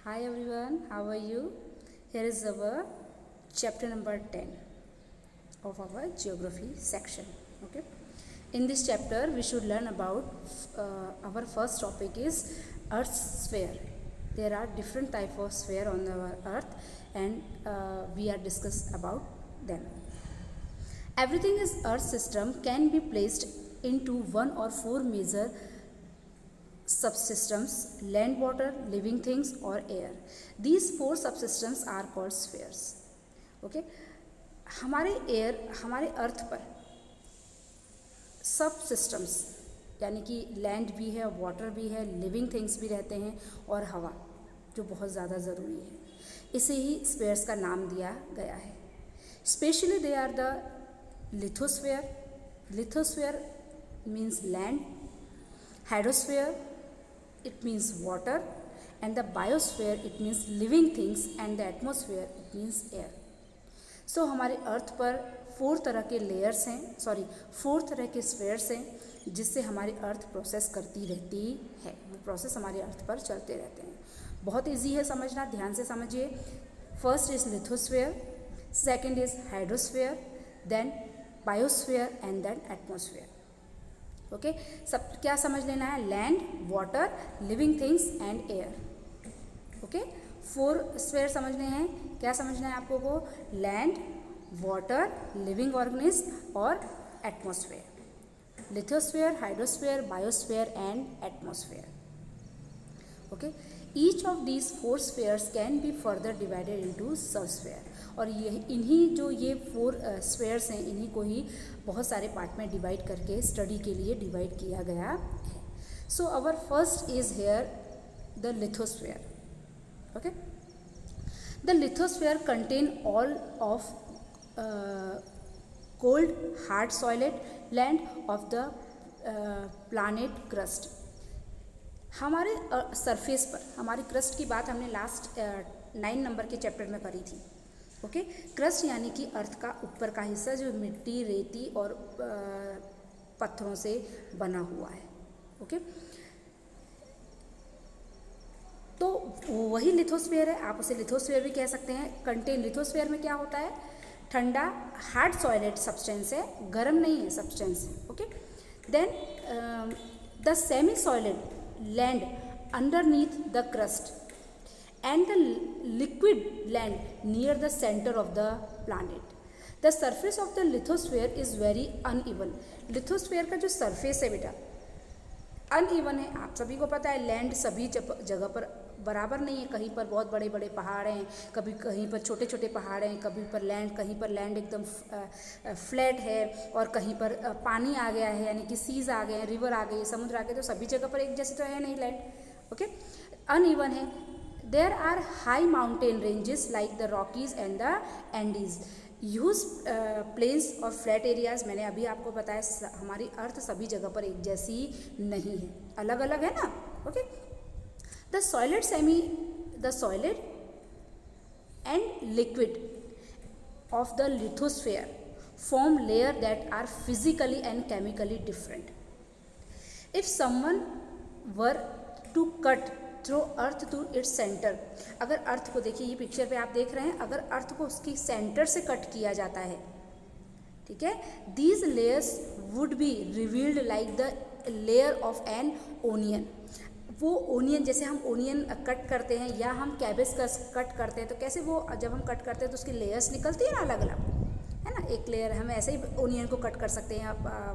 Hi everyone, how are you? Here is our chapter number 10 of our geography section. Okay. In this chapter, we should learn about our first topic is Earth's sphere. There are different type of sphere on our Earth, and we are discuss about them. Everything is Earth system can be placed into one or four major subsystems: land, water, living things or air. These four subsystems are called spheres. Okay. हमारे अर्थ पर सब systems यानी कि land भी है, water भी है, living things भी रहते हैं और हवा जो बहुत ज़्यादा ज़रूरी है, इसे ही स्फीयर्स का नाम दिया गया है. Specially they are the lithosphere. Lithosphere means land, hydrosphere it means water, and the biosphere it means living things, and the atmosphere it means air. So हमारे अर्थ पर फोर तरह के लेयर्स हैं, फोर तरह के स्फीयर्स हैं जिससे हमारी अर्थ प्रोसेस करती रहती है. वो प्रोसेस हमारे अर्थ पर चलते रहते हैं. बहुत ईजी है समझना, ध्यान से समझिए. First is lithosphere, second is hydrosphere, then biosphere and then atmosphere. Okay सब क्या समझ लेना है? Land, water, living things and air. Okay four sphere समझने हैं. क्या समझना है आपको को? लैंड, वाटर, लिविंग ऑर्गेनिज्म और atmosphere. Lithosphere, hydrosphere, biosphere and atmosphere. Okay each of these four spheres can be further divided into subsphere. और ये फोर स्फीयर्स हैं, इन्हीं को ही बहुत सारे पार्ट में डिवाइड करके स्टडी के लिए डिवाइड किया गया है. So our first is here the lithosphere. Okay the lithosphere contain all of cold hard solid land of the planet crust. हमारे सरफेस पर हमारी क्रस्ट की बात हमने लास्ट 9 नंबर के चैप्टर में करी थी. ओके क्रस्ट यानी कि अर्थ का ऊपर का हिस्सा जो मिट्टी, रेती और पत्थरों से बना हुआ है. ओके तो वही लिथोस्फीयर है, आप उसे लिथोस्फीयर भी कह सकते हैं. कंटेन लिथोस्फीयर में क्या होता है? ठंडा हार्ड सॉलिड सब्सटेंस है, गर्म नहीं है सब्सटेंस है. Okay then the semi solid land underneath the crust and the liquid land near the center of the planet. The surface of the lithosphere is very uneven. lithosphere का जो surface है बेटा uneven है. आप सभी को पता है लैंड सभी जगह पर बराबर नहीं है. कहीं पर बहुत बड़े बड़े पहाड़ हैं, कभी कहीं पर छोटे छोटे पहाड़ हैं, कहीं पर लैंड एकदम फ्लैट है, और कहीं पर पानी आ गया है यानी कि सीज आ गए हैं, रिवर आ गई, समुद्र आ गए. तो सभी जगह पर एक जैसे तो है नहीं लैंड. ओके अनइवन है. There are high mountain ranges like the Rockies and the Andes. Huge plains और flat areas. मैंने अभी आपको बताया हमारी अर्थ सभी जगह पर एक जैसी नहीं है, अलग अलग है ना. Okay the solid and liquid of the lithosphere form layer that are physically and chemically different. If someone were to cut through earth to its centre, अगर अर्थ को देखिए, ये पिक्चर पे आप देख रहे हैं, अगर अर्थ को उसकी सेंटर से कट किया जाता है, ठीक है, these layers would be revealed like the layer of an onion. वो ओनियन जैसे हम ओनियन कट करते हैं या हम कैबेज का कट करते हैं, तो कैसे वो जब हम कट करते हैं तो उसकी लेयर्स निकलती है ना अलग अलग, है ना. एक लेयर हम ऐसे ही ओनियन को कट कर सकते हैं,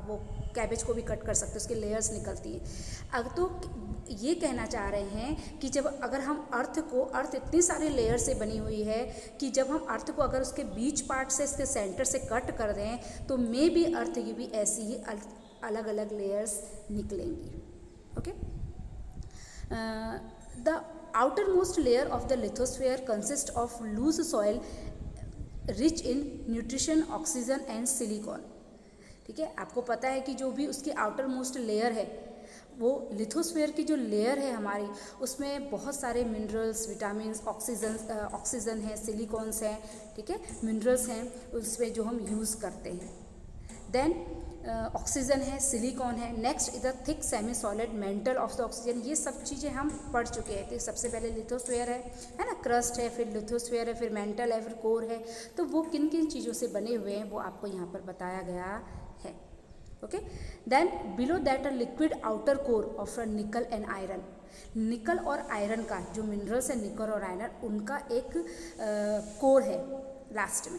वो कैबेज को भी कट कर सकते हैं, उसकी लेयर्स निकलती हैं. अब तो ये कहना चाह रहे हैं कि अगर हम अर्थ इतनी सारी लेयर से बनी हुई है कि जब हम अर्थ को अगर उसके बीच पार्ट से, इसके सेंटर से कट कर दें तो मे भी अर्थ की भी ऐसी ही अलग अलग लेयर्स निकलेंगी. Okay the outermost layer of the lithosphere consist of loose soil rich in nutrition, oxygen and silicon. ठीक है, आपको पता है कि जो भी उसकी आउटर मोस्ट लेयर है, वो लिथोस्फीयर की जो लेयर है हमारी, उसमें बहुत सारे मिनरल्स, विटामिन्स, ऑक्सीजन है, सिलिकॉन्स हैं, ठीक है, मिनरल्स हैं उसमें जो हम यूज़ करते हैं. देन ऑक्सीजन है, सिलिकॉन है। नेक्स्ट इधर thick semi solid mental of the oxygen, ये सब चीज़ें हम पढ़ चुके हैं। तो सबसे पहले लिथोस्फीयर है ना, क्रस्ट है, फिर लिथोस्फीयर है, फिर मेंटल है, फिर कोर है। तो वो किन किन चीज़ों से बने हुए हैं वो आपको यहाँ पर बताया गया है। Okay, then below that a liquid outer core of a nickel and iron. निकल और आयरन का जो मिनरल्स है, निकल और आयरन, उनका एक कोर है लास्ट में।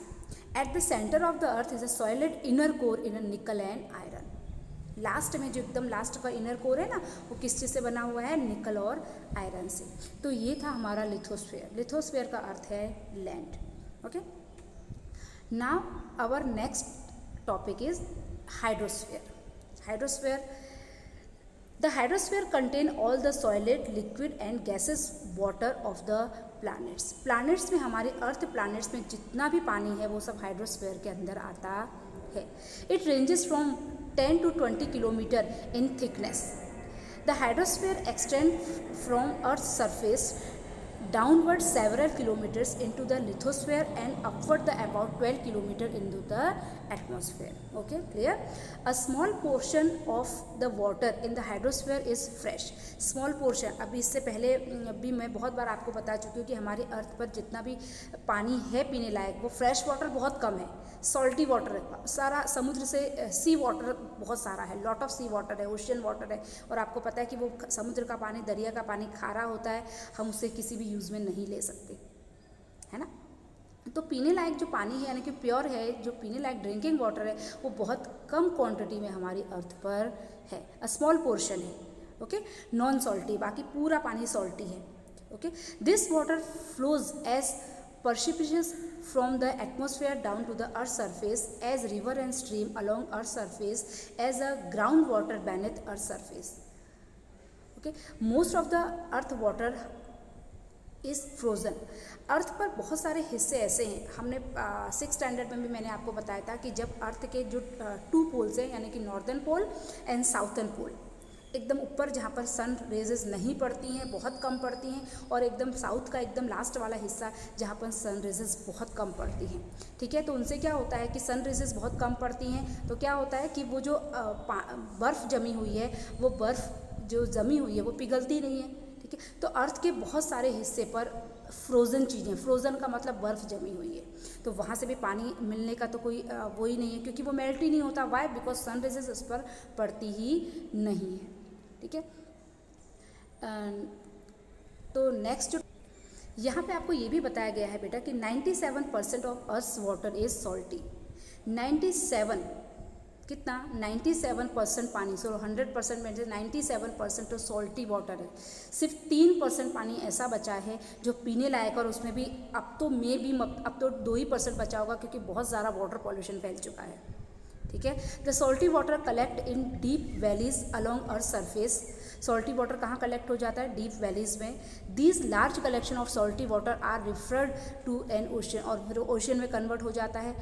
At the centre of the earth is a solid inner core in a nickel and iron. Last में जो एकदम लास्ट का इनर कोर है ना, वो किस चीज़ से बना हुआ है, निकल और आयरन से। तो ये था हमारा लिथोस्फीयर। लिथोस्फीयर का अर्थ है land. Okay, now our next topic is hydrosphere. Hydrosphere, the hydrosphere contain all the solid, liquid and gaseous water of the planets. planets में हमारे अर्थ planets में जितना भी पानी है वो सब हाइड्रोस्फीयर के अंदर आता है। It ranges from 10 to 20 kilometer in thickness. The hydrosphere extends from Earth's surface downward several kilometers into the lithosphere and upward the about 12 kilometer into the atmosphere. Okay, clear? A small portion of the water in the hydrosphere is fresh. Small portion, अभी इससे पहले भी मैं बहुत बार आपको बता चुकी हूँ कि हमारे अर्थ पर जितना भी पानी है पीने लायक, वो फ्रेश वाटर बहुत कम है, सॉल्टी वाटर सारा समुद्र से, सी वाटर बहुत सारा है, लॉट ऑफ सी वाटर है, ओशियन वाटर है। और आपको पता है कि वो समुद्र का पानी, दरिया का पानी खारा होता है, हम उसे किसी भी यूज़ में नहीं ले सकते, है ना। तो पीने लायक जो पानी है, यानी कि प्योर है, जो पीने लायक ड्रिंकिंग वाटर है, वो बहुत कम क्वांटिटी में हमारी अर्थ पर है, अ स्मॉल पोर्शन है। ओके, नॉन सॉल्टी, बाकी पूरा पानी सॉल्टी है। Okay, this water flows as precipitation from the atmosphere down to the earth's surface as river and stream along earth's surface as a groundwater beneath earth's surface. Okay, most of the earth water is frozen. अर्थ पर बहुत सारे हिस्से ऐसे हैं, हमने 6th standard में भी मैंने आपको बताया था कि जब अर्थ के जो 2 पोल्स हैं, यानी कि नॉर्दर्न पोल एंड साउथर्न पोल, एकदम ऊपर जहाँ पर सन रेजेस नहीं पड़ती हैं, बहुत कम पड़ती हैं, और एकदम साउथ का एकदम लास्ट वाला हिस्सा जहाँ पर सन रेजेस बहुत कम पड़ती हैं। ठीक है, तो उनसे क्या होता है कि सन रेजेस बहुत कम पड़ती हैं तो क्या होता है कि वो जो बर्फ़ जमी हुई है, वो बर्फ़ जो जमी हुई है वो पिघलती नहीं है। ठीक है, तो अर्थ के बहुत सारे हिस्से पर फ्रोज़न चीज़ें, फ्रोज़न का मतलब बर्फ़ जमी हुई है, तो वहाँ से भी पानी मिलने का तो कोई वो ही नहीं है, क्योंकि वो मेल्ट ही नहीं होता। वाई? बिकॉज सन रेजेस उस पर पड़ती ही नहीं है। ठीक है, तो नेक्स्ट जो यहाँ पे आपको ये भी बताया गया है बेटा कि 97% of earth water is salty. 97 कितना? 97% पानी, सो 100% में से 97% तो सॉल्टी वाटर है। सिर्फ 3% पानी ऐसा बचा है जो पीने लायक, और उसमें भी अब तो 2% बचा होगा, क्योंकि बहुत ज़्यादा वाटर पॉल्यूशन फैल चुका है। ठीक है, the salty water collect in deep valleys along earth surface. Salty water कहाँ कलेक्ट हो जाता है? डीप वैलीज में। These large collection of salty water are referred to an ocean, और फिर ओशन में कन्वर्ट हो जाता है।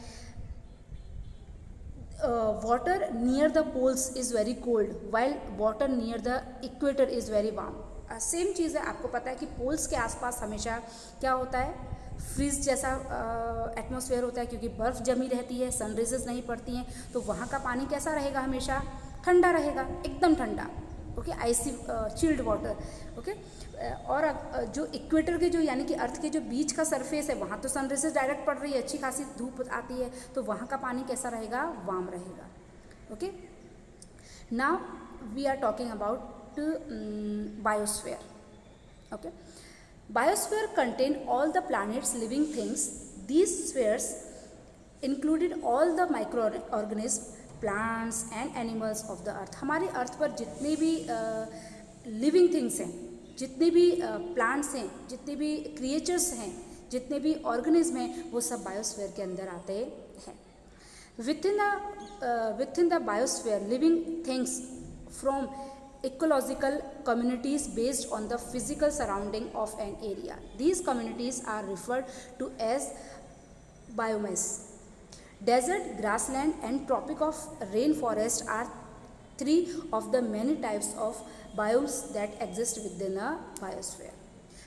Water near the poles is very cold while water near the equator is very warm. Same चीज़ है, आपको पता है कि पोल्स के आसपास हमेशा क्या होता है? फ्रीज जैसा एटमॉस्फेयर होता है, क्योंकि बर्फ़ जमी रहती है, सन रेजेस नहीं पड़ती हैं, तो वहाँ का पानी कैसा रहेगा? हमेशा ठंडा रहेगा, एकदम ठंडा। ओके, आइसी चिल्ड वाटर। ओके, और जो इक्वेटर के जो, यानी कि अर्थ के जो बीच का सरफेस है, वहाँ तो सन रेजेस डायरेक्ट पड़ रही है, अच्छी खासी धूप आती है, तो वहाँ का पानी कैसा रहेगा? वार्म रहेगा। Okay, now we are talking about biosphere. Okay, biosphere contain all the planets living things. These spheres included all the microorganisms, plants and animals of the earth. हमारे अर्थ पर जितने भी लिविंग थिंग्स हैं, जितने भी प्लांट्स हैं, जितने भी क्रिएचर्स हैं, जितने भी ऑर्गेनिज्म हैं, वो सब बायोस्फीयर के अंदर आते हैं। within the biosphere living things from ecological communities based on the physical surrounding of an area. These communities are referred to as biomass. Desert, grassland and tropic of rainforest are 3 of the many types of biomes that exist within a biosphere.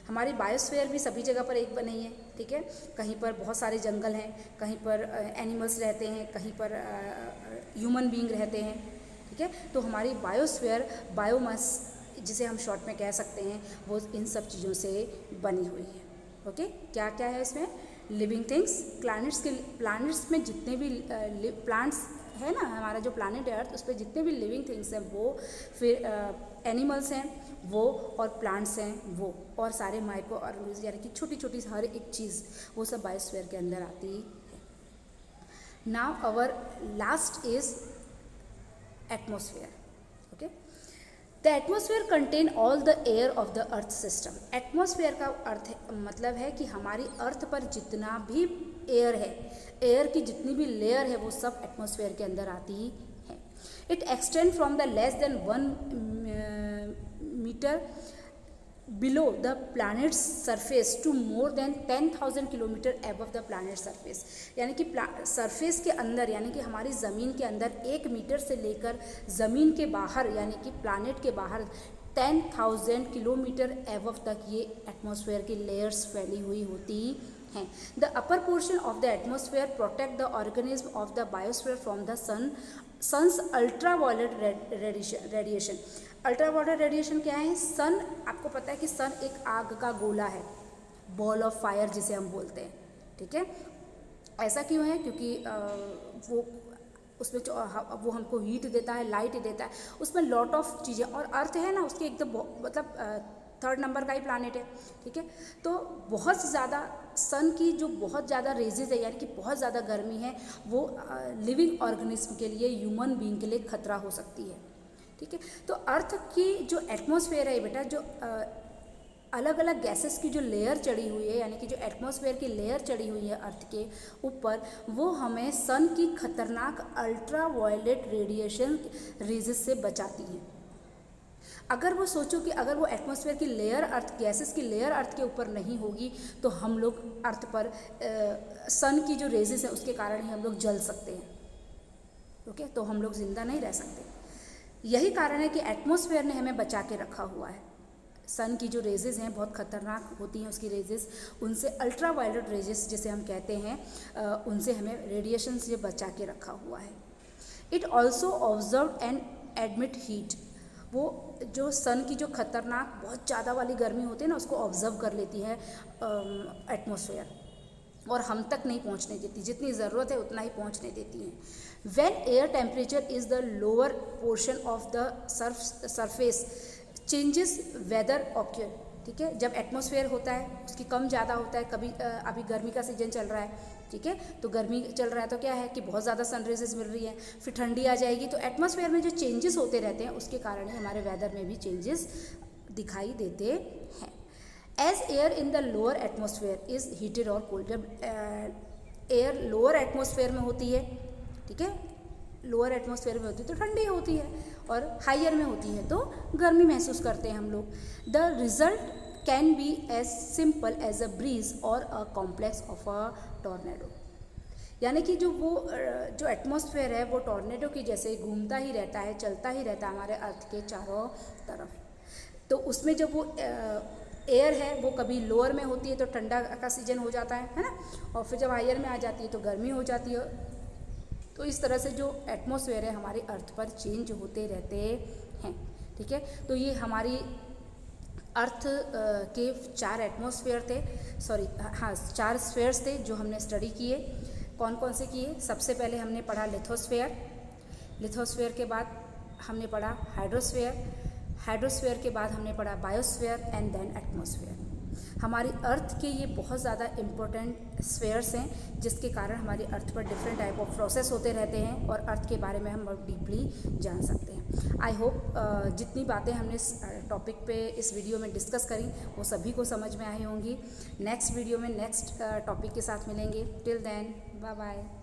हमारी biosphere भी सभी जगह पर एक नहीं है। ठीक है, कहीं पर बहुत सारे जंगल हैं, कहीं पर एनिमल्स रहते हैं, कहीं पर ह्यूमन बीइंग रहते हैं, ठीक है। तो हमारी बायोस्फीयर, बायोमास जिसे हम शॉर्ट में कह सकते हैं, वो इन सब चीज़ों से बनी हुई है, ओके। क्या क्या है इसमें? लिविंग थिंग्स, प्लानट्स में जितने भी प्लांट्स है ना, हमारा जो प्लानट है अर्थ, उस पर जितने भी लिविंग थिंग्स हैं वो, फिर एनिमल्स हैं वो, और प्लांट्स हैं वो, और सारे माइक्रो ऑर्गेनिज्म यानी कि छोटी छोटी हर एक चीज़, वो सब बायोस्फीयर के अंदर आती है। Now our last is atmosphere, okay. The atmosphere contain all the air of the earth system. Atmosphere का अर्थ मतलब है कि हमारी अर्थ पर जितना भी एयर है, एयर की जितनी भी लेयर है, वो सब एटमॉस्फेयर के अंदर आती है। It extend from the less than 1 metre below the planet surface to more than 10,000 kilometre above the planet surface. यानी कि सरफेस के अंदर, यानी कि हमारी ज़मीन के अंदर 1 मीटर से लेकर ज़मीन के बाहर, यानी कि प्लैनेट के बाहर 10,000 किलोमीटर अबव तक ये एटमॉस्फेयर की लेयर्स फैली हुई होती हैं। The upper portion of the atmosphere protect the organism of the biosphere from the sun's ultraviolet radiation. Ultraviolet radiation क्या है? सन, आपको पता है कि सन एक आग का गोला है, बॉल ऑफ फायर जिसे हम बोलते हैं, ठीक है। ऐसा क्यों है? क्योंकि वो उसमें वो हमको हीट देता है, लाइट देता है, उसमें लॉट ऑफ चीज़ें, और अर्थ है ना उसके एकदम मतलब 3rd नंबर का ही प्लानट है, ठीक है। तो बहुत ज़्यादा सन की जो बहुत ज़्यादा रेजेज है, यानी कि बहुत ज़्यादा गर्मी है, वो लिविंग ऑर्गेनिज्म के लिए, ह्यूमन बीइंग के लिए खतरा हो सकती है, ठीक है। तो अर्थ की जो एटमॉस्फेयर है बेटा, जो अलग अलग गैसेस की जो लेयर चढ़ी हुई है, यानी कि जो एटमॉस्फेयर की लेयर चढ़ी हुई है अर्थ के ऊपर, वो हमें सन की खतरनाक अल्ट्रावायलेट रेडिएशन रेजेस से बचाती है। अगर वो सोचो कि अगर वो एटमॉस्फेयर की लेयर, अर्थ गैसेस की लेयर अर्थ के ऊपर नहीं होगी, तो हम लोग अर्थ पर सन की जो रेजेस है उसके कारण ही हम लोग जल सकते हैं, ओके। तो हम लोग ज़िंदा नहीं रह सकते। यही कारण है कि एटमॉस्फेयर ने हमें बचा के रखा हुआ है। सन की जो रेजेस हैं बहुत ख़तरनाक होती हैं उसकी रेजेस, उनसे अल्ट्रावायलेट रेजेस जिसे हम कहते हैं, उनसे हमें रेडिएशन से बचा के रखा हुआ है। It also observe and admit heat. वो जो सन की जो खतरनाक बहुत ज़्यादा वाली गर्मी होती है ना, उसको ऑब्जर्व कर लेती है एटमॉस्फेयर, और हम तक नहीं पहुंचने देती, जितनी ज़रूरत है उतना ही पहुंचने देती हैं। When air temperature is the lower portion of the surface changes weather occur, ठीक है। जब एटमॉस्फेयर होता है उसकी कम ज़्यादा होता है, कभी अभी गर्मी का सीजन चल रहा है, ठीक है, तो गर्मी चल रहा है तो क्या है कि बहुत ज़्यादा सनरेजेस मिल रही है, फिर ठंडी आ जाएगी, तो एटमॉस्फेयर में जो चेंजेस होते रहते हैं उसके कारण ही हमारे वेदर में भी चेंजेस दिखाई देते हैं। As air in the lower atmosphere is heated और कोल्ड। जब एयर लोअर एटमॉस्फेयर में होती है, ठीक है, लोअर एटमॉस्फेयर में होती है तो ठंडी होती है, और हायर में होती है तो गर्मी महसूस करते हैं हम लोग। The result can be as simple as a breeze और a complex of a tornado. यानी कि जो एटमॉस्फेयर है वो टॉर्नेडो की जैसे घूमता ही रहता है, चलता ही रहता है हमारे अर्थ के चारों तरफ। तो उसमें जब वो एयर है वो कभी लोअर में होती है तो ठंडा का सीजन हो जाता है ना, और फिर जब हायर में आ जाती है तो गर्मी हो जाती है। तो इस तरह से जो एटमॉस्फेयर है हमारे अर्थ पर चेंज होते रहते हैं, ठीक है। तो ये हमारी अर्थ के 4 एटमॉस्फेयर थे, 4 स्फेयर्स थे जो हमने स्टडी किए। कौन कौन से किए? सबसे पहले हमने पढ़ा लिथोस्फेयर, लिथोस्फेयर के बाद हमने पढ़ा हाइड्रोस्फेयर, हाइड्रोस्फेयर के बाद हमने पढ़ा बायोस्फेयर एंड देन एटमॉस्फेयर। हमारी अर्थ के ये बहुत ज़्यादा इम्पोर्टेंट स्फेयर्स हैं जिसके कारण हमारी अर्थ पर डिफरेंट टाइप ऑफ प्रोसेस होते रहते हैं और अर्थ के बारे में हम बहुत डीपली जान सकते हैं। आई होप जितनी बातें हमने इस टॉपिक पे इस वीडियो में डिस्कस करी वो सभी को समझ में आई होंगी। नेक्स्ट वीडियो में नेक्स्ट टॉपिक के साथ मिलेंगे। Till then bye bye.